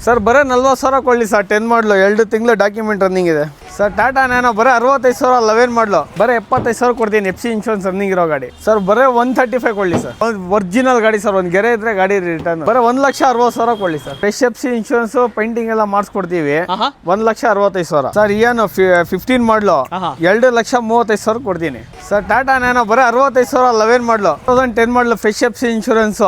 Sir ಬರೀ 40,000 ಕೊಡಲಿ sir. 10 ಮಾಡಲು 2 ತಿಂಗಳು ಡಾಕ್ಯುಮೆಂಟ್ ರನ್ನಿಂಗ್ ಇದೆ ಸರ್. ಟಾಟಾ ನ್ಯಾನೋ ಬರೀ 65,000 11 ಮಾಡಲು ಬರೀ 75,000 ಕೊಡ್ತೀನಿ. FC ಇನ್ಶೂರೆನ್ಸ್ ರನ್ನಿಂಗ್ ಇರೋ ಗಾಡಿ ಸರ್. ಬರೀ 135 ಕೊಡಲಿ ಸರ್. ಒರಿಜಿನಲ್ ಗಾಡಿ ಸರ್. ಒಂದು ಗೆರೆ ಇದ್ರೆ ಗಾಡಿ ರಿಟರ್ನ್. ಬರೀ 1,60,000 ಕೊಡಲಿ sir. Fresh FC insurance painting ಎಲ್ಲ ಮಾಡಿಸ್ಕೊಡ್ತೀವಿ. 1,65,000 ಸರ್. ಏನು 15 ಮಾಡಲು 2,35,000 ಕೊಡ್ತೀನಿ ಸರ್. ಟಾಟಾ ನ್ಯಾನೋ ಬರೀ 65,000 11 ಮಾಡಲು 2010 model fresh FC insurance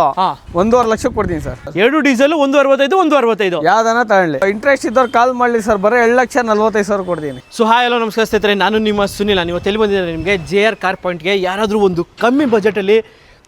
1.5 lakh ಕೊಡ್ತೀನಿ ಸರ್. 2 ಡೀಸೆಲ್ 165 ಯಾವ್ದನ ತಗೊಳ್ಳಿ. ಇಂಟ್ರೆಸ್ಟ್ ಇದ್ದವ್ರು ಕಾಲ್ ಮಾಡಲಿ ಸರ್. ಬರೀ 2,40,45,000 ಕೊಡ್ತೀನಿ. ಸೊ ಹಾಯ್ ಹಲೋ ನಮಸ್ಕಾರ ಸ್ನೇಹಿತರೆ, ನಾನು ನಿಮ್ಮ ಸುನಿಲ್. ನೀವು ಎಲ್ಲಿ ಬಂದಿದ್ದಾರೆ ನಿಮಗೆ JR ಕಾರ್ ಪಾಯಿಂಟ್ಗೆ. ಯಾರಾದರೂ ಒಂದು ಕಮ್ಮಿ ಬಜೆಟಲ್ಲಿ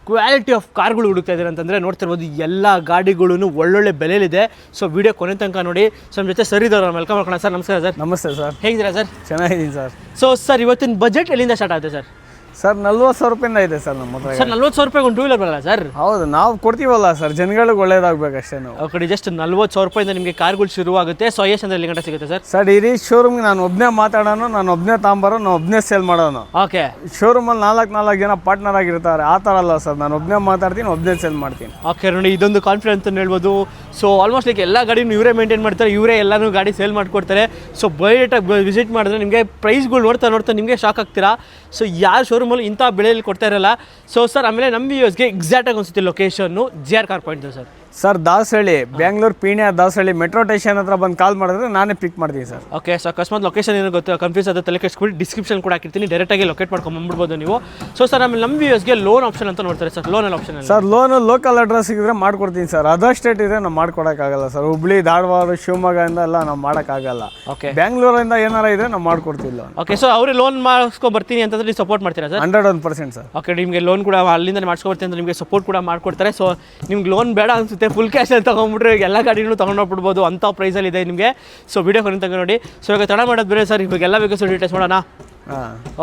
ಕ್ವಾಲಿಟಿ ಆಫ್ ಕಾರ್ಗಳು ಹುಡುಕ್ತಾ ಇದ್ದಾರೆ ಅಂತಂದರೆ ನೋಡ್ತಿರ್ಬೋದು. ಎಲ್ಲ ಗಾಡಿಗಳು ಒಳ್ಳೊಳ್ಳೆ ಬೆಲೆಯಲ್ಲಿದೆ. ಸೊ ವಿಡಿಯೋ ಕೊನೆ ತನಕ ನೋಡಿ. ಸೊ ನಮ್ಮ ಜೊತೆ ಸರ್ ಇದ್ದವ್ರು, ವೆಲ್ಕಮ್ ಮಾಡ್ಕೊಳ್ಳೋಣ ಸರ್. ನಮಸ್ಕಾರ ಸರ್. ನಮಸ್ತೆ ಸರ್. ಹೇಗಿದ್ದೀರಾ ಸರ್? ಚೆನ್ನಾಗಿದ್ದೀನಿ ಸರ್. ಸೊ ಸರ್, ಇವತ್ತಿನ ಬಜೆಟ್ ಎಲ್ಲಿಂದ ಸ್ಟಾರ್ಟ್ ಆಗುತ್ತೆ ಸರ್? ಸರ್ 40,000 ರೂಪಾಯಿಂದ ಇದೆ ಸರ್ ನಮ್ಮ ಹತ್ರ. ಸರ್ 40,000 ರೂಪಾಯಿಗೆ ಒಂದು 2 ವೀಲರ್ ಬರಲ್ಲ ಸರ್? ಹೌದು, ನಾವು ಕೊಡ್ತೀವಲ್ಲ ಸರ್, ಜನಗಳಿಗೆ ಒಳ್ಳೇದಾಗಬೇಕಷ್ಟೇ. ನಾವು ಆ ಕಡೆ ಜಸ್ಟ್ 40,000 ರೂಪಾಯಿಂದ ನಿಮಗೆ ಕಾರ್ಗಳು ಶುರುವಾಗುತ್ತೆ. ಸೊ ಎಷ್ಟು ಅಂದ್ರೆ ಎಲ್ಲಿ ಗಂಟೆ ಸಿಗುತ್ತೆ ಸರ್? ಸರ್ ಇಡೀ ಶೋರೂಮ್ಗೆ ನಾನು ಒಬ್ಬನೇ ಮಾತಾಡೋನು, ನಾನು ಒಬ್ಬನೇ ತಾಂಬರೋ, ನಾನು ಒಬ್ಬನೇ ಸೇಲ್ ಮಾಡೋನು. ಓಕೆ. ಶೋರೂಮಲ್ಲಿ 4 ಜನ ಪಾರ್ಟ್ನರ್ ಆಗಿರ್ತಾರೆ. ಆ ಥರ ಅಲ್ಲ ಸರ್, ನಾನು ಒಬ್ಬನೇ ಮಾತಾಡ್ತೀನಿ, ಒಬ್ಬನೇ ಸೇಲ್ ಮಾಡ್ತೀನಿ. ಓಕೆ ನೋಡಿ, ಇದೊಂದು ಕಾನ್ಫಿಡೆನ್ಸ್ ಅಂತ ಹೇಳ್ಬೋದು. ಸೊ ಆಲ್ಮೋಸ್ಟ್ ಲೈಕ್ ಎಲ್ಲ ಗಾಡಿನೂ ಇವರೇ ಮೇಂಟೈನ್ ಮಾಡ್ತಾರೆ, ಇವರೇ ಎಲ್ಲನೂ ಗಾಡಿ ಸೇಲ್ ಮಾಡಿಕೊಡ್ತಾರೆ. ಸೊ ಬೈರೇಟಾಗಿ ವಿಸಿಟ್ ಮಾಡಿದ್ರೆ ನಿಮಗೆ ಪ್ರೈಸ್ಗಳು ನೋಡ್ತಾ ನಿಮಗೆ ಶಾಕ್ ಆಗ್ತೀರಾ. ಸೊ ಯಾರು ಶೋರೂಮಲ್ಲಿ ಇಂಥ ಬೆಳೆಯಲ್ಲಿ ಕೊಡ್ತಾ ಇರಲ್ಲ. ಸೊ ಸರ್, ಆಮೇಲೆ ನಮ್ಮ ವ್ಯೂಸ್ಗೆ ಎಕ್ಸಾಕ್ಟಾಗಿ ಅನಿಸುತ್ತೆ location JR car point sir. Sir Dasahalli, Bengaluru Peenya Dasahalli metro station ಹತ್ರ ಬಂದು ಕಾಲ್ ಮಾಡಿದ್ರೆ ನಾನೇ ಪಿಕ್ ಮಾಡ್ತೀನಿ ಸರ್. ಓಕೆ. ಸೊ ಅಕಸ್ಮಾತ್ ಲೊಕೇಶನ್ ಏನೋ ಗೊತ್ತು ಕನ್ಫ್ಯೂಸ್ ಆದ ತಲೆ ಕೆಡಿಸ್ಬಿಟ್ಟು ಡಿಸ್ಕ್ರಿಪ್ಷನ್ ಕೂಡ ಹಾಕಿರ್ತೀನಿ, ಡೈರೆಕ್ಟಾಗಿ ಲೊಕೇಟ್ ಮಾಡ್ಕೊಂಡು ಬಂದ್ಬಿಡ್ಬೋದು ನೀವು. ಸೊ ಸರ್, ಆಮೇಲೆ ನಮ್ಮ ವ್ಯೂಸ್ಗೆ ಲೋನ್ ಆಪ್ಷನ್ ಅಂತ ನೋಡ್ತಾರೆ ಸರ್. ಲೋನಲ್ಲಿ option sir, loan local address ಸಿಗಿದ್ರೆ ಮಾಡ್ಕೊಡ್ತೀನಿ ಸರ್. ಅದರ್ ಸ್ಟೇಟ್ ಇದ್ರೆ ನಾವು ಮಾಡ್ಕೊಡೋಕ್ಕಾಗಲ್ಲ ಸರ್. ಹುಬ್ಳಿ, ಧಾರವಾಡ, ಶಿವಮೊಗ್ಗದಿಂದ ಎಲ್ಲ ನಾವು ಮಾಡೋಕ್ಕಾಗಲ್ಲ. ಓಕೆ. ಬೆಂಗಳೂರಿಂದ ಏನಾರ ಇದ್ರೆ ನಾವು ಮಾಡ್ಕೊಡ್ತೀವಿ ಲೋನ್. ಓಕೆ. ಸೊ ಅವ್ರಿಗೆ ಲೋನ್ ಮಾಡಿಸ್ಕೊಂಡು ಬರ್ತೀನಿ ಅಂತಂದ್ರೆ ನೀವು ಸಪೋರ್ಟ್ ಮಾಡ್ತೀರಾ ಸರ್? 101% ಸರ್. ಓಕೆ. ನಿಮಗೆ ಲೋನ್ ಕೂಡ ಅಲ್ಲಿಂದ ಮಾಡಿಸ್ಕೊಡ್ತೀನಿ ಅಂತ ನಿಮಗೆ ಸಪೋರ್ಟ್ ಕೂಡ ಮಾಡ್ಕೊಡ್ತಾರೆ. ಸೊ ನಿಮ್ಗೆ ಲೋನ್ ಬೇಡ ಅನಿಸುತ್ತೆ, ಫುಲ್ ಕ್ಯಾಶ್ ಅಂತ ತೊಗೊಂಡ್ಬಿಟ್ರೆ ಎಲ್ಲ ಗಾಡಿನೂ ತೊಗೊಂಡೋಗ್ಬಿಡ್ಬೋದು, ಅಂಥ ಪ್ರೈಸಲ್ಲಿ ಇದೆ ನಿಮಗೆ. ಸೊ ವಿಡಿಯೋ ಕೊನೆ ತನಕ ನೋಡಿ. ಸೊ ಇವಾಗ ತಡ ಮಾಡೋದು ಬೇರೆ ಸರ್, ಇವಾಗ ಎಲ್ಲ ಬೇಕು ಸರ್ ಡೀಟೇಲ್ಸ್ ಮಾಡೋಣ.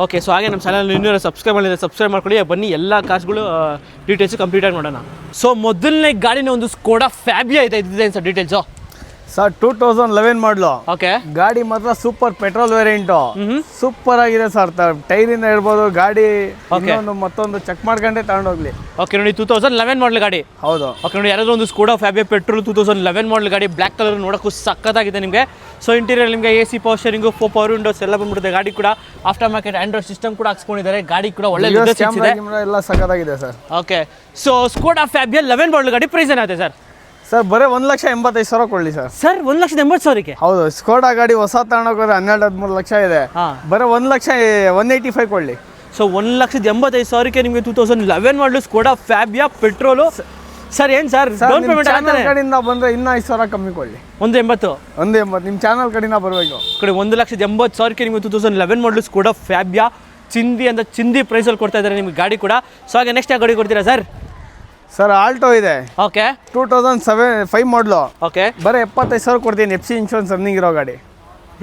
ಓಕೆ. ಸೊ ಹಾಗೆ ನಮ್ಮ ಚಾನಲ್ ಇನ್ನೂ ಸಬ್ಸ್ಕ್ರೈಬ್ ಮಾಡಿದ್ರೆ ಸಬ್ಸ್ಕ್ರೈಬ್ ಮಾಡ್ಕೊಳ್ಳಿ. ಬನ್ನಿ ಎಲ್ಲ ಕಾರ್ಸ್ಗಳು ಡೀಟೇಲ್ಸು ಕಂಪ್ಲೀಟಾಗಿ ನೋಡೋಣ. ಸೊ ಮೊದಲನೇ ಗಾಡಿನ ಒಂದು ಸ್ಕೋಡಾ ಫ್ಯಾಬಿಯಾ ಇದೆ ಸರ್. ಡೀಟೇಲ್ಸು ಸರ್ 2011 ಮಾಡಲು. ಓಕೆ. ಗಾಡಿ ಮಾತ್ರ ಸೂಪರ್ ಪೆಟ್ರೋಲ್ ವೇರಿಯಂಟು, ಸೂಪರ್ ಆಗಿದೆ ಸರ್. ಟೈರಿಂದ ಇರ್ಬೋದು, ಗಾಡಿ ಮತ್ತೊಂದು ಚೆಕ್ ಮಾಡ್ಕೊಂಡೆ ತಗೊಂಡೋಗ್ಲಿ. ಓಕೆ ನೋಡಿ, 2011 ಮಾಡಲ್ ಗಾಡಿ. ಹೌದು. ಓಕೆ ನೋಡಿ, ಯಾರಾದ್ರೂ ಒಂದು ಸ್ಕೋಡಾ ಫ್ಯಾಬಿಯಾ ಪೆಟ್ರೋಲ್ 2011 ಮಾಡಲ್ ಗಾಡಿ, ಬ್ಲ್ಯಾಕ್ ಕಲರ್ ನೋಡೋಕ್ಕೂ ಸಕ್ಕತ್ತಾಗಿದೆ ನಿಮಗೆ. ಸೊ ಇಂಟೀರಿಯರ್ ನಿಮಗೆ AC power steering, 4 power Windows ಎಲ್ಲ ಬಂದ್ಬಿಡುತ್ತೆ. ಗಾಡಿ ಕೂಡ ಆಫ್ಟರ್ ಮಾರ್ಕೆಟ್ ಆಂಡ್ರಾಯ್ಡ್ ಸಿಸ್ಟಮ್ ಕೂಡ ಹಾಕ್ಸ್ಕೊಂಡಿದ್ದಾರೆ. ಗಾಡಿ ಕೂಡ ಒಳ್ಳೆ ಎಲ್ಲ ಸಕ್ಕತ್ತಾಗಿದೆ sir. Okay. So Skoda Fabia 11 ಮಾಡಲ್ ಗಾಡಿ ಪ್ರೈಸ್ ಏನಾಗುತ್ತೆ ಸರ್? ಸರ್ ಬರೀ 1,85,000 ಕೊಡಲಿ ಸರ್. ಸರ್ 1,80,000ಕ್ಕೆ? ಹೌದು. ಸ್ಕೋಡಾ ಗಾಡಿ ಹೊಸ ತಗೊಂಡೋಗೋದ್ರೆ 12-13 ಲಕ್ಷ ಇದೆ. ಬರೀ 1,185,000 ಕೊಡಲಿ. ಸೊ 1,85,000ಕ್ಕೆ ನಿಮಗೆ 2011 ಮಾಡಲು ಸ್ಕೋಡಾ ಫ್ಯಾಬಿಯಾ ಪೆಟ್ರೋಲು. ಸರ್ ಏನು ಸರ್ ಡೌನ್ ಪೇಮೆಂಟ್ ಚಾನಲ್ ಕಡೆಯಿಂದ ಬಂದರೆ ಇನ್ನೂ 5,000 ಕಮ್ಮಿ ಕೊಡಲಿ. 180 ನಿಮ್ಮ ಚಾನಲ್ ಕಡೆಯಿಂದ ಬರಬೇಕು. ಕಡೆ 1,80,000ಕ್ಕೆ ನಿಮಗೆ 2011 ಮಾಡಲು ಸ್ಕೋಡಾ ಫ್ಯಾಬಿಯಾ ಚಿಂದಿ ಪ್ರೈಸಲ್ಲಿ ಕೊಡ್ತಾ ಇದ್ದಾರೆ ನಿಮಗೆ ಗಾಡಿ ಕೂಡ. ಸೊ ಹಾಗೆ ನೆಕ್ಸ್ಟ್ ಯಾವ ಗಾಡಿ ಕೊಡ್ತೀರಾ ಸರ್? ಸರ್ ಆಲ್ಟೋ ಇದೆ. ಓಕೆ. 2005 ಮಾಡಲು. ಓಕೆ. ಬರೀ 75,000 ಕೊಡ್ತೀನಿ. FC ಇನ್ಶೂರೆನ್ಸ್ ರನ್ನಿಂಗ್ ಇರೋ ಗಾಡಿ.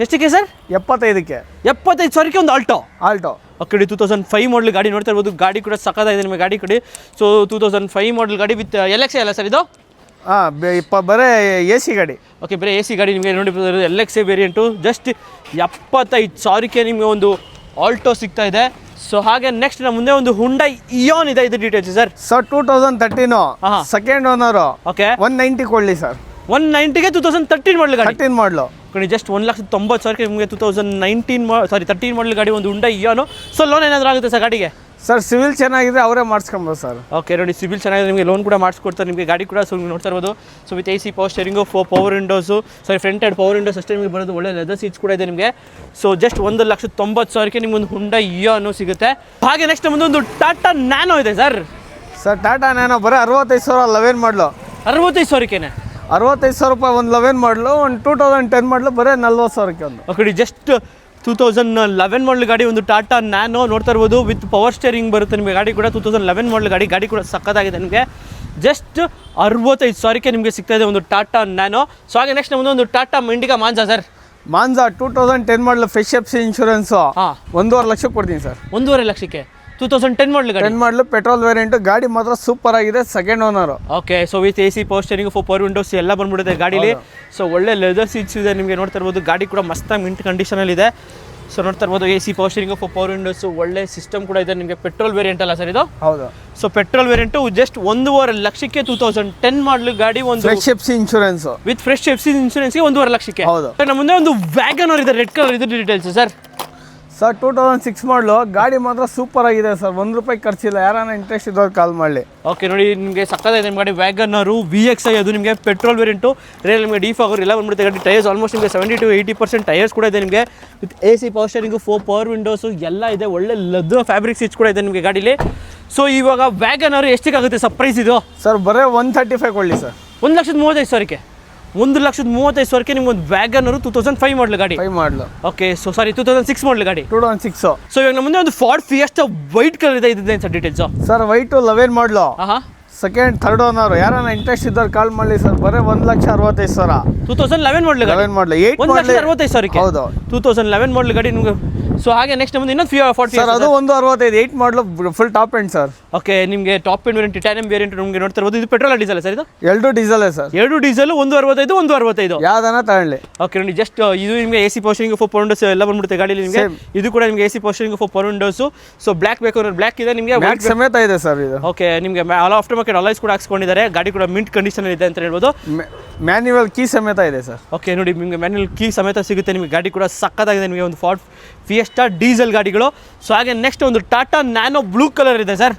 ಎಷ್ಟಕ್ಕೆ ಸರ್? 75ಕ್ಕೆ. 75,000ಕ್ಕೆ ಒಂದು ಆಲ್ಟೋ. ಓಕೆ. 2005 ಮಾಡಲ್ ಗಾಡಿ ನೋಡ್ತಾ ಇರ್ಬೋದು. ಗಾಡಿ ಕೂಡ ಸಕ್ಕತ್ತಾಗಿದೆ ನಿಮಗೆ ಗಾಡಿ ಕಡೆ. ಸೊ 2005 ಮಾಡಲ್ ಗಾಡಿ ವಿತ್ LXA ಅಲ್ಲ ಸರ್ ಇದು? ಬರೀ AC ಗಾಡಿ. ಓಕೆ, ಬರೀ AC ಗಾಡಿ ನಿಮಗೆ ನೋಡಿ LXA ವೇರಿಯಂಟು. ಜಸ್ಟ್ 75,000ಕ್ಕೆ ನಿಮಗೆ ಒಂದು ಆಲ್ಟೋ ಸಿಗ್ತಾ ಇದೆ. ಸೊ ಹಾಗೆ ನೆಕ್ಸ್ಟ್ ನಮ್ಮ ಮುಂದೆ ಒಂದು ಹುಂಡೈ ಇಯಾನ್ ಇದೆ. ಇದು details sir? Sir 2013 second owner. Okay. 190 ಕೊಡಲಿ ಸರ್. 190ಗೆ 2013 ಮಾಡಲ್ ಗಾಡಿ. 13 ಮಾಡಲು ಜಸ್ಟ್ 1,90,000ಕ್ಕೆ ನಿಮಗೆ 13 ಮಾಡಲ್ ಗಾಡಿ ಒಂದು ಹುಂಡೈ ಇಯಾನು. ಸೊ ಲೋನ್ ಏನಾದರೂ ಆಗುತ್ತೆ ಸರ್ ಗಾಡಿಗೆ? ಸರ್ ಸಿವಿಲ್ ಚೆನ್ನಾಗಿದೆ, ಅವರೇ ಮಾಡಿಸ್ಕೊಬೋದು ಸರ್. ಓಕೆ ನೋಡಿ, ಸಿವಿಲ್ ಚೆನ್ನಾಗಿದೆ, ನಿಮಗೆ ಲೋನ್ ಕೂಡ ಮಾಡಿಸ್ಕೊಡ್ತಾರೆ. ನಿಮಗೆ ಗಾಡಿ ಕೂಡ ನೋಡ್ತಾ ಇರ್ಬೋದು. So with AC power steering, 4 power windows, front and power Windows ಅಷ್ಟೇ ನಿಮಗೆ ಬರೋದು. ಒಳ್ಳೆ ಲೆದರ್ ಸೀಟ್ಸ್ ಕೂಡ ಇದೆ ನಿಮಗೆ. ಸೊ ಜಸ್ಟ್ 1,90,000ಕ್ಕೆ ನಿಮ್ಗೊಂದು ಹುಂಡೈ ಇಯಾನು ಸಿಗುತ್ತೆ. ಹಾಗೆ ನೆಕ್ಸ್ಟ್ ಒಂದು ಟಾಟಾ ನ್ಯಾನೋ ಇದೆ ಸರ್. ಸರ್ ಟಾಟಾ ನ್ಯಾನೋ ಬರೀ 65,000 11 ಮಾಡಲು. 65,000ಕ್ಕೆ? 65,000 ರೂಪಾಯಿ ಒಂದು 11 ಮಾಡಲು. ಒಂದು 2010 ಮಾಡಲು ಬರೀ 40,000ಕ್ಕೆ ಒಂದು. ಓಕೆ. ಜಸ್ಟ್ 2011 ಮಾಡಲ್ ಗಾಡಿ ಒಂದು ಟಾಟಾ ನ್ಯಾನೋ ನೋಡ್ತಾ ಇರ್ಬೋದು. ವಿತ್ ಪವರ್ ಸ್ಟೇರಿಂಗ್ ಬರುತ್ತೆ ನಿಮಗೆ ಗಾಡಿ ಕೂಡ. 2011 ಮಾಡಲ್ ಗಾಡಿ ಕೂಡ ಸಕ್ಕತ್ತಾಗಿದೆ ನಿಮಗೆ. ಜಸ್ಟ್ 65,000ಕ್ಕೆ ನಿಮಗೆ ಸಿಗ್ತಾ ಇದೆ ಒಂದು ಟಾಟಾ ನ್ಯಾನೋ. ಸೊ ಹಾಗೆ ನೆಕ್ಸ್ಟ್ ಒಂದು Tata ಇಂಡಿಗಾ Manza sir. Manza 2010 model fresh FC insurance 1.5 lakh ಕೊಡ್ತೀನಿ ಸರ್. 1.5 ಲಕ್ಷಕ್ಕೆ 2010 ಮಾಡಲ್ ಗಾಡಿ. 10 ಮಾಡಲು ಪೆಟ್ರೋಲ್ ವೇರಿಯಂಟು. ಗಾಡಿ ಮಾತ್ರ ಸೂಪರ್ ಆಗಿದೆ, second owner. Okay. So with AC power steering, 4 power Windows ಎಲ್ಲ ಬಂದ್ಬಿಡುತ್ತೆ ಗಾಡೀಲಿ. ಸೊ ಒಳ್ಳೆ ಲೆದರ್ ಸೀಟ್ಸ್ ಇದೆ ನಿಮಗೆ ನೋಡ್ತಾ ಇರ್ಬೋದು. ಗಾಡಿ ಕೂಡ ಮಸ್ತಾಗಿ ಮಿಂಟ್ ಕಂಡೀಷನಲ್ಲಿ ಇದೆ. ಸೊ ನೋಡ್ತಾ ಇರ್ಬೋದು AC power steering power Windows ಒಳ್ಳೆ ಸಿಸ್ಟಮ್ ಕೂಡ ಇದೆ ನಿಮಗೆ. ಪೆಟ್ರೋಲ್ ವೇರಿಯಂಟ್ ಅಲ್ಲ ಸರ್ ಇದು? ಹೌದು. ಸೊ ಪೆಟ್ರೋಲ್ ವೇರಿಯಂಟು ಜಸ್ಟ್ 1.5 ಲಕ್ಷಕ್ಕೆ 2010 ಮಾಡಲ್ ಗಾಡಿ, ಒಂದು fresh FC insurance with fresh FC ಇನ್ಶೂರೆನ್ಸ್ಗೆ 1.5 ಲಕ್ಷಕ್ಕೆ. ಹೌದು. ನಮ್ಮ ಮುಂದೆ ಒಂದು ವ್ಯಾಗನರ್ ಇದೆ ರೆಡ್ ಕಲರ್, ಇದು ಡೀಟೇಲ್ಸ್ ಸರ್. ಸರ್ 2006 ಮಾಡಲು ಗಾಡಿ ಮಾತ್ರ ಸೂಪರ್ ಆಗಿದೆ ಸರ್, ₹1 ಖರ್ಚಿಲ್ಲ. ಯಾರನ್ನ ಇಂಟ್ರೆಸ್ಟ್ ಇದ್ದವ್ರು ಕಾಲ್ ಮಾಡಲಿ. ಓಕೆ ನೋಡಿ, ನಿಮಗೆ ಸಕ್ಕತ್ತಾಗಿದೆ ನಿಮ್ಮ ಗಾಡಿ. ವ್ಯಾಗನರು VXI ಅದು ನಿಮಗೆ ಪೆಟ್ರೋಲ್ ವೇರಿಯಂಟು. ರೇಲ್ ನಿಮಗೆ ಡಿಫಾಗರ್ ಎಲ್ಲ ಬಂದ್ಬಿಡುತ್ತೆ ಗಾಡಿ. ಟೈರ್ಸ್ ಆಲ್ಮೋಸ್ಟ್ ನಿಮಗೆ 70 to 80% ಟೈರ್ಸ್ ಕೂಡ ಇದೆ ನಿಮಗೆ. With AC power steering 4 power windows ಎಲ್ಲ ಇದೆ. ಒಳ್ಳೆ ಲೆದರ್ ಫ್ಯಾಬ್ರಿಕ್ ಸ್ಟಿಚ್ ಕೂಡ ಇದೆ ನಿಮಗೆ ಗಾಡೀಲಿ. ಸೊ ಇವಾಗ ವ್ಯಾಗನರು ಎಷ್ಟಕ್ಕಾಗುತ್ತೆ ಸರ್ ಪ್ರೈಸ್ ಇದು? ಸರ್ ಬರೀ 135 ಕೊಡಲಿ ಸರ್. 1,35,000ಕ್ಕೆ 1,35,000ಕ್ಕೆ ನಿಮ್ಗೆ ಒಂದು ವ್ಯಾಗನರು 2005 ಮಾಡಲ್ ಗಾಡಿ. 5 ಮಾಡಲು. ಓಕೆ, ಸೊ ಸಾರಿ 2006 ಮಾಡಲ್ ಗಾಡಿ. 2006. ಸೊ ಇವಾಗ ನಮ್ಮ ಮುಂದೆ ಒಂದು ಫಾರ್ಡ್ ಫಿಯೆಸ್ಟಾ ವೈಟ್ ಕಲರ್ ಇದೆ. ಇದೇನು ಸರ್ ಡೀಟೇಲ್ಸ್? ಸರ್ ವೈಟು 11 ಮಾಡಲು, ಹಾಂ, ಸೆಕೆಂಡ್ ಥರ್ಡ್ ಓನರ್. ಯಾರನ್ನ ಇಂಟ್ರೆಸ್ಟ್ ಇದ್ದವ್ರು ಕಾಲ್ ಮಾಡಲಿ ಸರ್. ಬರೀ 1,65,000. 2011 ಮಾಡಲ್ ಗಾಡಿ. 11 ಮಾಡಲು 8 1,65,000ಕ್ಕೆ. ಹೌದು. 2011 ಮಾಡಲ್ ಗಾಡಿ ನಿಮ್ಗೆ. ಸೊ ಹಾಗೆ ನೆಕ್ಸ್ಟ್ ಮುಂದೆ ಇನ್ನೊಂದು ಫಾರ್ಡ್ ಸರ್ ಅದು 165 8 model full top end sir. Okay, ನಿಮಗೆ top end variant titanium variant ನಿಮಗೆ ನೋಡ್ತಾ ಇರ್ಬೋದು. ಇದು ಪೆಟ್ರೋಲ್ ಡೀಸೆಲ್ ಸರ್? ಇದು ಎರಡು ಡೀಸೆಲೇ ಸರ್. ಎರಡು ಡೀಸೆಲ್ 165 165 ಯಾವ್ದನ್ನ ತಗೊಳ್ಳಿ. ಓಕೆ ನೋಡಿ, ಜಸ್ಟ್ ಇದು ನಿಮಗೆ AC power steering 4 power Windows ಎಲ್ಲ ಬಂದ್ಬಿಡುತ್ತೆ ಗಾಡಿಲಿ ನಿಮಗೆ. ಇದು ಕೂಡ ನಿಮಗೆ AC power steering 4 power Windows. So black ಬೇಕು ಅಂದ್ರೆ ಬ್ಲ್ಯಾಕ್ ಇದೆ ನಿಮಗೆ, ಬ್ಲ್ಯಾಕ್ ಸಮೇತ ಇದೆ ಸರ್ ಇದು. ಓಕೆ, ನಿಮಗೆ ಆಫ್ಟರ್ ಮಾರ್ಕೆಟ್ ಅಲಾಯ್ಸ್ ಕೂಡ ಹಾಕ್ಸ್ಕೊಂಡಿದ್ದಾರೆ. ಗಾಡಿ ಕೂಡ ಮಿಂಟ್ ಕಂಡೀಷನ್ ಇದೆ ಅಂತ ಹೇಳ್ಬೋದು. ಮ್ಯಾನ್ಯುವಲ್ ಕೀ ಸಮೇತ ಇದೆ ಸರ್. ಓಕೆ ನೋಡಿ, ನಿಮಗೆ ಮ್ಯಾನ್ಯುವಲ್ ಕೀ ಸಮೇತ ಸಿಗುತ್ತೆ ನಿಮಗೆ. ಗಾಡಿ ಕೂಡ ಸಕ್ಕತ್ತಾಗಿದೆ ನಿಮಗೆ. ಒಂದು ಫಾರ್ಡ್ ಫಿಯೆಸ್ಟಾ ಡೀಸೆಲ್ ಗಾಡಿಗಳು. ಸೊ ಹಾಗೆ ನೆಕ್ಸ್ಟ್ ಒಂದು ಟಾಟಾ ನ್ಯಾನೋ ಬ್ಲೂ ಕಲರ್ ಇದೆ ಸರ್.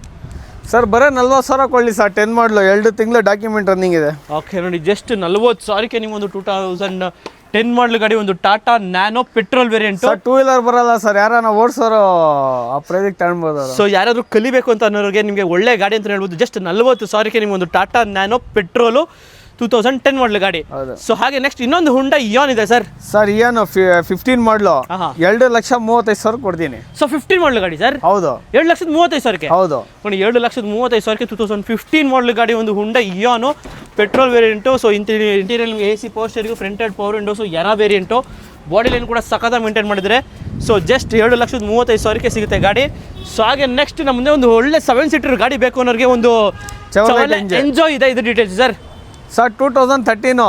ಸರ್ ಬರೀ 40,000 ಕೊಡಲಿ ಸರ್. 10 ಮಾಡಲು 2 ತಿಂಗಳು ಡಾಕ್ಯುಮೆಂಟ್ ರನ್ನಿಂಗ್ ಇದೆ. ಓಕೆ ನೋಡಿ, ಜಸ್ಟ್ 40,000ಕ್ಕೆ ನೀವು ಒಂದು 2010 ಮಾಡಲ್ ಗಾಡಿ, ಒಂದು Tata nano petrol variant. Sir 2 wheeler ಬರಲ್ಲ ಸರ್, ಯಾರನ್ನ ಓಡಿಸೋರು ಆ ಪ್ರೈಸಿಗೆ ತಗೊಳ್ಬೋದು. ಸೊ ಯಾರಾದರೂ ಕಲಿಬೇಕು ಅಂತ ಅನ್ನೋರಿಗೆ ನಿಮಗೆ ಒಳ್ಳೆ ಗಾಡಿ ಅಂತ ಹೇಳ್ಬೋದು. ಜಸ್ಟ್ 40,000ಕ್ಕೆ ನಿಮ್ಗೆ ಒಂದು ಟಾಟಾ ನ್ಯಾನೋ ಪೆಟ್ರೋಲು 2010 ಮಾಡಲ್ ಗಾಡಿ. ಸೊ ಹಾಗೆ ನೆಕ್ಸ್ಟ್ ಇನ್ನೊಂದು ಹುಂಡೈ ಇಯಾನ್ ಇದೆ ಸರ್. ಸರ್ ಇಯಾನ್ 15 ಮಾಡಲು 2,35,000 ಕೊಡ್ತೀನಿ. ಸೊ 15 ಮಾಡಲ್ ಗಾಡಿ ಸರ್? ಹೌದು. 2,35,000ಕ್ಕೆ. ಹೌದು ನೋಡಿ, 2,35,000ಕ್ಕೆ 2015 ಮಾಡಲ್ ಗಾಡಿ, ಒಂದು Hyundai Eon petrol variant. So interior ನಿಮಗೆ AC ಪವರ್ ಸ್ಟೀರಿಂಗ್, ಫ್ರಂಟೆಡ್ power windows, Era variant. Body line ಕೂಡ ಸಖತ್ತಾಗಿ ಮೇಂಟೈನ್ ಮಾಡಿದರೆ. ಸೊ ಜಸ್ಟ್ 2,35,000ಕ್ಕೆ ಸಿಗುತ್ತೆ ಗಾಡಿ. ಸೊ ಹಾಗೆ ನೆಕ್ಸ್ಟ್ ನಮ್ಮ ಮುಂದೆ ಒಂದು ಒಳ್ಳೆ 7 ಸೀಟರ್ ಗಾಡಿ ಬೇಕು ಅನ್ನೋರಿಗೆ ಒಂದು ಎಂಜಾಯ್ ಇದೆ. ಇದು details sir. Sir 2013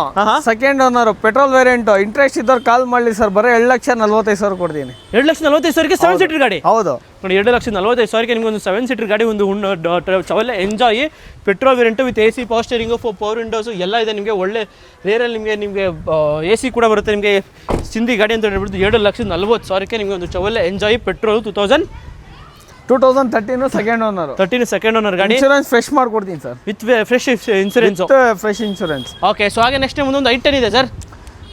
second owner petrol variant. Interest ಇದ್ದವ್ರು ಕಾಲ್ ಮಾಡಲಿ ಸರ್. ಬರೀ 2,45,000 ಕೊಡ್ತೀನಿ. 2,45,000ಕ್ಕೆ 7 ಸೀಟರ್ ಗಾಡಿ? ಹೌದು ನೋಡಿ, 2,45,000ಕ್ಕೆ ನಿಮ್ಗೆ ಒಂದು 7 ಸೀಟರ್ ಗಾಡಿ, ಒಂದು Chevrolet Enjoy petrol variant with AC power steering 4 power windows ಎಲ್ಲ ಇದೆ ನಿಮಗೆ. ಒಳ್ಳೆ ರೇರಲ್ಲಿ ನಿಮಗೆ AC ಕೂಡ ಬರುತ್ತೆ ನಿಮಗೆ. ಸಿಂಧಿ ಗಾಡಿ ಅಂತ ಹೇಳ್ಬಿಟ್ಟು 2,40,000ಕ್ಕೆ ನಿಮಗೆ ಒಂದು Chevrolet Enjoy petrol 2013 second owner. 13 second owner ಗಾಡಿ. ಇನ್ಶೂರೆನ್ಸ್ ಫ್ರೆಶ್ ಮಾಡ್ಕೊಡ್ತೀನಿ sir, with fresh insurance. Fresh insurance. Okay, so ಹಾಗೆ ನೆಕ್ಸ್ಟ್ ಮುಂದೊಂದು i10 ಇದೆ sir.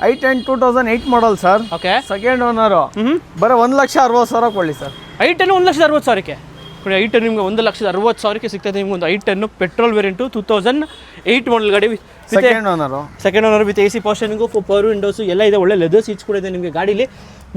i10 2008 model sir. Okay, second owner. ಬರೀ 1,60,000 ಕೊಡಲಿ ಸರ್. i10 1,60,000ಕ್ಕೆ ನೋಡಿ. i10 ನಿಮ್ಗೆ 1,60,000ಕ್ಕೆ ಸಿಗ್ತದೆ. ನಿಮ್ಗೆ ಒಂದು i10 ಪೆಟ್ರೋಲ್ ವೇರಿಯಂಟು 2008 ಮಾಡಲ್ ಗಾಡಿ. Second owner with AC power steering 4 power windows ಎಲ್ಲ ಇದೆ. ಒಳ್ಳೆ ಲೆದರ್ ಸೀಟ್ಸ್ ಕೂಡ ಇದೆ ನಿಮಗೆ ಗಾಡೀಲಿ.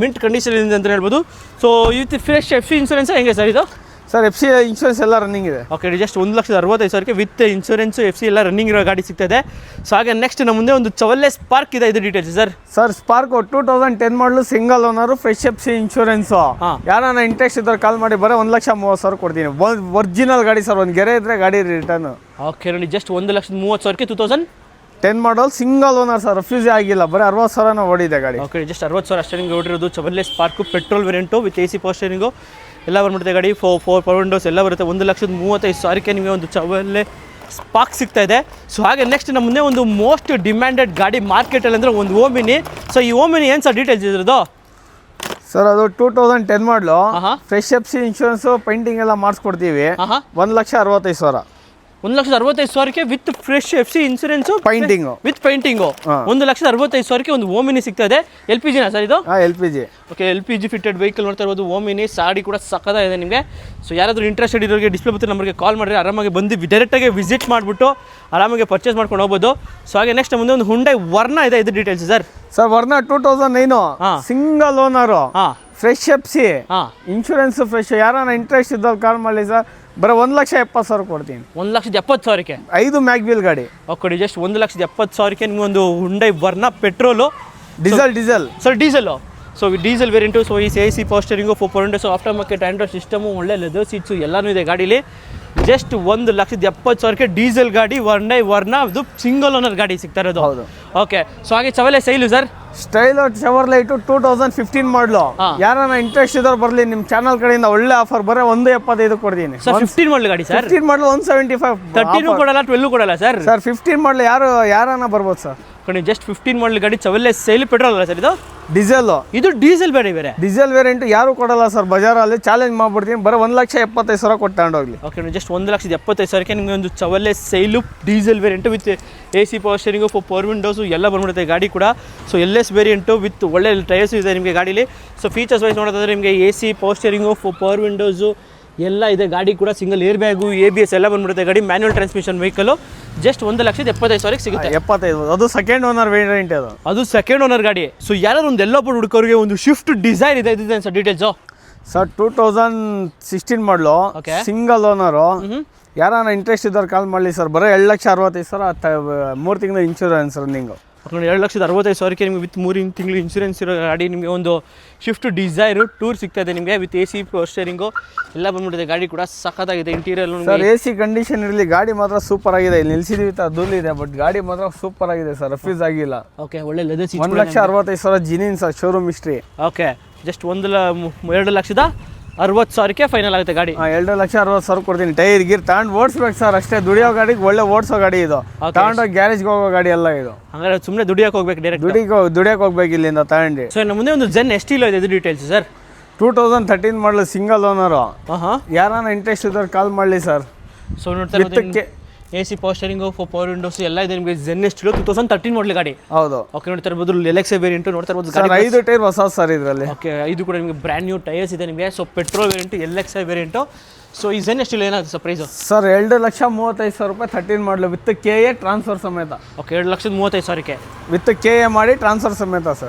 ಮಿಂಟ್ ಕಂಡೀಷನ್ ಇದೆ ಅಂತ ಹೇಳ್ಬೋದು. So with fresh FC insurance ಹೆಂಗೆ ಸರ್ ಇದು? ಸರ್ FC ಇನ್ಶೂರೆನ್ಸ್ ಎಲ್ಲ ರನ್ನಿಂಗ್ ಇದೆ. ಓಕೆ, ಜಸ್ಟ್ 1,65,000ಕ್ಕೆ ವಿತ್ ಇನ್ಶೂರೆನ್ಸ್ FC ಎಲ್ಲ ರನ್ನಿಂಗ್ ಇರೋ ಗಾಡಿ ಸಿಗ್ತದೆ. ಸೊ ಹಾಗೆ ನೆಕ್ಸ್ಟ್ ನಮ್ಮ ಮುಂದೆ ಒಂದು ಚವಲ್ಲೆ ಸ್ಪಾರ್ಕ್ ಇದೆ. ಇದು ಡೀಟೇಲ್ಸ್ ಸರ್. ಸರ್ ಸ್ಪಾರ್ಕ್ 2010 ಮಾಡಲು single owner, fresh FC insurance. ಯಾರನ್ನ ಇಂಟ್ರೆಸ್ಟ್ ಇದ್ದವ್ರು ಕಾಲ್ ಮಾಡಿ. ಬರೀ 1,30,000 ಕೊಡ್ತೀನಿ. ಒರಿಜಿನಲ್ ಗಾಡಿ ಸರ್. ಒಂದು ಗೆರೆ ಇದ್ರೆ ಗಾಡಿ ರಿಟರ್ನ್. ಓಕೆ ನೋಡಿ, ಜಸ್ಟ್ 1,30,000ಕ್ಕೆ 2010 model single owner sir. Refuse ಆಗಿಲ್ಲ. ಬರೀ 60,000 ಓಡಿದೆ ಗಾಡಿ. ಓಕೆ, ಜಸ್ಟ್ 60,000 ಅಷ್ಟೇ ನಿಮಗೆ ಓಡಿರೋದು. Chevrolet Spark petrol variant with AC power steering ಎಲ್ಲ ಬಂದ್ಬಿಡುತ್ತೆ ಗಾಡಿ. 4 ಪವರ್ ವಿಂಡೋಸ್ ಎಲ್ಲ ಬರುತ್ತೆ. 1,35,000ಕ್ಕೆ ನಿಮಗೆ ಒಂದು ಚವಲ್ಲೆ ಸ್ಪಾರ್ಕ್ ಸಿಗ್ತಾ ಇದೆ. ಸೊ ಹಾಗೆ ನೆಕ್ಸ್ಟ್ ನಮ್ಮ ಮುಂದೆ ಒಂದು ಮೋಸ್ಟ್ ಡಿಮ್ಯಾಂಡೆಡ್ ಗಾಡಿ ಮಾರ್ಕೆಟಲ್ಲಿ ಅಂದರೆ ಒಂದು ಓಮಿನಿ. ಸೊ ಈ ಓಮಿನಿ ಏನು ಸರ್ ಡೀಟೇಲ್ಸ್ ಇದ್ರದ್ದು? ಸರ್ ಅದು 2010 model, fresh FC insurance, painting ಎಲ್ಲ ಮಾಡಿಸ್ಕೊಡ್ತೀವಿ. 1,65,000. 1,65,000ಕ್ಕೆ with fresh FC insurance, painting. 1,65,000ಕ್ಕೆ ಒಂದು ಓಮಿನಿ ಸಿಗ್ತಾ ಇದೆ. LPGನಾ ಸರ್ ಇದು? LPG. Okay, LPG fitted vehicle ನೋಡ್ತಾ ಇರ್ಬೋದು. ಓಮಿನಿ ಸಾಡಿ ಕೂಡ ಸಕ್ಕತ್ತಾಗಿದೆ ನಿಮಗೆ. ಸೊ ಯಾರಾದರೂ ಇಂಟ್ರೆಸ್ಟೆಡ್ ಇರೋರಿಗೆ ಡಿಸ್ಪ್ಲೇ ಬರುತ್ತೆ ನಂಬರ್ಗೆ ಕಾಲ್ ಮಾಡಿರಿ. ಆರಾಮಾಗಿ ಬಂದು ಡೈರೆಕ್ಟಾಗಿ ವಿಸಿಟ್ ಮಾಡಿಬಿಟ್ಟು ಆರಾಮಾಗಿ ಪರ್ಚೇಸ್ ಮಾಡ್ಕೊಂಡು ಹೋಗ್ಬೋದು. ಸೊ ಹಾಗೆ ನೆಕ್ಸ್ಟ್ ಮುಂದೆ ಒಂದು ಹುಂಡೈ ವರ್ನ ಇದೆ. ಇದು details sir. Sir Verna 2009 single owner, fresh FC insurance fresh. ಯಾರನ್ನ ಇಂಟ್ರೆಸ್ಟ್ ಇದ್ದವ್ರು ಕಾಲ್ ಮಾಡಲಿ ಸರ್. ಬರೀ 1,70,000 ಕೊಡ್ತೀನಿ. 1,70,000ಕ್ಕೆ 5 ಮ್ಯಾಗ್ವೀಲ್ ಗಾಡಿ. ಓಕೆ, ಜಸ್ಟ್ 1,70,000ಕ್ಕೆ ನಿಮ್ಗೆ ಒಂದು Hyundai Verna petrol, diesel sir. Diesel. So diesel variant. So ಈ AC power steering 4 power windows, after market Android system, ಒಳ್ಳೆ ಲೆದರ್ ಸೀಟ್ಸು ಎಲ್ಲನೂ ಇದೆ ಗಾಡೀಲಿ. ಜಸ್ಟ್ 1,70,000ಕ್ಕೆ ಡೀಸೆಲ್ ಗಾಡಿ ಹುಂಡೈ ವರ್ನ. ಇದು ಸಿಂಗಲ್ ಓನರ್ ಗಾಡಿ ಸಿಗ್ತಾ ಇರೋದು. ಓಕೆ, ಸೊ ಹಾಗೆ ಚವಲೆ ಸೈಲು ಸರ್. ಸ್ಟೈಲ್ ಶವರ್ ಲೈಟು 2015 ಮಾಡಲು ಯಾರನ್ನ ಇಂಟ್ರೆಸ್ಟ್ ಇದ್ದವ್ರು ಬರಲಿ ನಿಮ್ಮ ಚಾನಲ್ ಕಡೆಯಿಂದ ಒಳ್ಳೆ ಆಫರ್ ಬರೀ 1.75 ಕೊಡ್ತೀನಿ ಸರ್ 15 ಮಾಡಲ್ ಗಾಡಿ ಸರ್. 15 ಮಾಡಲು 175. 13 ಕೊಡಲ್ಲ 12 ಕೊಡಲ್ಲ ಸರ್. ಸರ್ 15 ಮಾಡಲು ಯಾರನ್ನ ಬರ್ಬೋದು ಸರ್. ಕಣಿ ಜಸ್ಟ್ 15 ಮಾಡಲ್ ಗಾಡಿ ಚವಲ್ಲೆ ಸೇಲ್ ಪೆಟ್ರೋಲ್ ಅಲ್ಲ ಸರ್ ಇದು. ಡೀಸೆಲ್ ಇದು ಡೀಸೆಲ್ ಬೇರೆ. ಡೀಸೆಲ್ ವೇರಿಯಂಟ್ ಯಾರು ಕೊಡಲ್ಲ ಸರ್ ಬಜಾರಲ್ಲಿ. ಚಾಲೆಂಜ್ ಮಾಡ್ಬಿಡ್ತೀನಿ, ಬರೀ 1,75,000 ಕೊಟ್ಟು ತಗೊಂಡೋಗ್ಲಿ. ಓಕೆ ಜಸ್ಟ್ 1,75,000ಕ್ಕೆ ನಿಮಗೆ ಒಂದು Chevrolet Sail diesel variant with AC power steering power windows ಎಲ್ಲ ಬಂದ್ಬಿಡುತ್ತೆ ಗಾಡಿ ಕೂಡ. ಸೊ LS ವೇರಿಯಂಟು ವಿತ್ ಒಳ್ಳೆ ಟೈರ್ಸು ಇದೆ ನಿಮಗೆ ಗಾಡೀಲಿ. ಸೊ ಫೀಚರ್ಸ್ ವೈಸ್ ನೋಡೋದಾದ್ರೆ ನಿಮಗೆ AC power steering power windows ಎಲ್ಲ ಇದೆ. ಗಾಡಿ ಕೂಡ ಸಿಂಗಲ್ ಏರ್ ಬ್ಯಾಗು ABS ಎಲ್ಲ ಬಂದ್ಬಿಡುತ್ತೆ. ಗಾಡಿ ಮ್ಯಾನ್ಯುವಲ್ ಟ್ರಾನ್ಸ್ಮಿಷನ್ ವೆಹಿಕಲ್. ಜಸ್ಟ್ 1,75,000ಕ್ಕೆ ಸಿಗುತ್ತೆ. 75 ಅದು ಸೆಕೆಂಡ್ ಓನರ್ ವೇರಿಯಂಟ್ ಅದು ಸೆಕೆಂಡ್ ಓನರ್ ಗಾಡಿ. ಸೊ ಯಾರು ಒಂದು ಎಲ್ಲೊಬ್ಬರು ಹುಡುಕರಿಗೆ ಒಂದು ಶಿಫ್ಟ್ ಡಿಸೈರ್ ಇದೆ ಸರ್. ಡೀಟೇಲ್ಸು ಸರ್ 2016 ಮಾಡಲು ಸಿಂಗಲ್ ಓನರು. ಯಾರನ್ನ ಇಂಟ್ರೆಸ್ಟ್ ಇದ್ದವ್ರು ಕಾಲ್ ಮಾಡಲಿ ಸರ್. ಬರೀ 2,65,000 3 ತಿಂಗಳು ಇನ್ಶೂರೆನ್ಸ್ ರನ್ನಿಂಗು. 2,65,000ಕ್ಕೆ ನಿಮಗೆ ವಿತ್ 3 ತಿಂಗಳು ಇನ್ಶೂರೆನ್ಸ್ ಇರೋ ಗಾಡಿ. ನಿಮಗೆ ಒಂದು ಶಿಫ್ಟ್ ಡಿಸೈರು ಟೂರ್ ಸಿಗ್ತಾ ಇದೆ ನಿಮಗೆ ವಿತ್ AC ಪವರ್ ಸ್ಟೇರಿಂಗು ಎಲ್ಲ ಬಂದ್ಬಿಟ್ಟಿದೆ. ಗಾಡಿ ಕೂಡ ಸಖತ್ತಾಗಿದೆ. ಇಂಟೀರಿಯರ್ ಸರ್ AC ಕಂಡೀಷನ್ ಇರಲಿ, ಗಾಡಿ ಮಾತ್ರ ಸೂಪರ್ ಆಗಿದೆ. ಇಲ್ಲಿ ನಿಲ್ಸಿದೀವಿ ಧೂಳಿದೆ, ಬಟ್ ಗಾಡಿ ಮಾತ್ರ ಸೂಪರ್ ಆಗಿದೆ ಸರ್. ರಫೀಸ್ ಆಗಿಲ್ಲ. ಓಕೆ ಒಳ್ಳೆ leather seat. 1,65,000 genuine sir, showroom history. Okay just 2,60,60,000ಕ್ಕೆ ಫೈನಲ್ ಆಗುತ್ತೆ ಗಾಡಿ. 2,60,000 ಕೊಡ್ತೀನಿ. ಟೈರ್ ಗೀರ್ ತಗೊಂಡು ಓಡಿಸ್ಬೇಕು ಸರ್ ಅಷ್ಟೇ. ದುಡಿಯೋ ಗಾಡಿಗೆ ಒಳ್ಳೆ ಓಡಿಸೋ ಗಾಡಿ ಇದು. ತಗೊಂಡೋಗಿ ಗ್ಯಾರೇಜ್ಗೆ ಹೋಗೋ ಗಾಡಿ ಎಲ್ಲ ಇದು. ಹಂಗಾದ್ರೆ ಸುಮ್ಮನೆ ದುಡಿಯೋಕೆ ಹೋಗ್ಬೇಕು ಡೈರೆಕ್ಟ್. ದುಡಿಯೋಕೆ ಹೋಗ್ಬೇಕು ಇಲ್ಲಿಂದ ತಗೊಂಡು. ಸೊ ನಮ್ಮ ಮುಂದೆ ಒಂದು ಜೆನ್ ST ಇದೆ. ಇದು ಡೀಟೇಲ್ಸ್ ಸರ್. 2013 ಮಾಡಲು ಸಿಂಗಲ್ ಓನರು. ಯಾರನ್ನ ಇಂಟ್ರೆಸ್ಟ್ ಇದ್ದವ್ರು ಕಾಲ್ ಮಾಡಲಿ ಸರ್. ಸೊ ನೋಡ್ತಾ ಇರೋದು AC power steering power Windows ಎಲ್ಲ ಇದೆ ನಿಮಗೆ. ಜೆನ್ ST 2013 ಮಾಡಲ್ ಗಾಡಿ. ಹೌದು. ಓಕೆ ನೋಡ್ತಾ ಇರ್ಬೋದು LX ವೇರಿಯಂಟು ನೋಡ್ತಾ ಇರ್ಬೋದು. ಸರ್ 5 ಟೈರ್ ಹೊಸ ಸರ್ ಇದರಲ್ಲಿ. ಓಕೆ ಇದು ಕೂಡ ನಿಮಗೆ ಬ್ರ್ಯಾಂಡ್ ನ್ಯೂ ಟೈರ್ಸ್ ಇದೆ ನಿಮಗೆ. So petrol variant LX variant. So ಈ ಜೆನ್ ST ಏನಾಗುತ್ತೆ ಸರ್ ಪ್ರೈಸು? ಸರ್ 2,35,000 ರೂಪಾಯಿ 13 ಮಾಡಲು ವಿತ್ KA ಟ್ರಾನ್ಸ್ಫರ್ ಸಮೇತ. ಓಕೆ 2,35,000ಕ್ಕೆ ವಿತ್ KA ಮಾಡಿ ಟ್ರಾನ್ಸ್ಫರ್ ಸಮೇತ ಸರ್.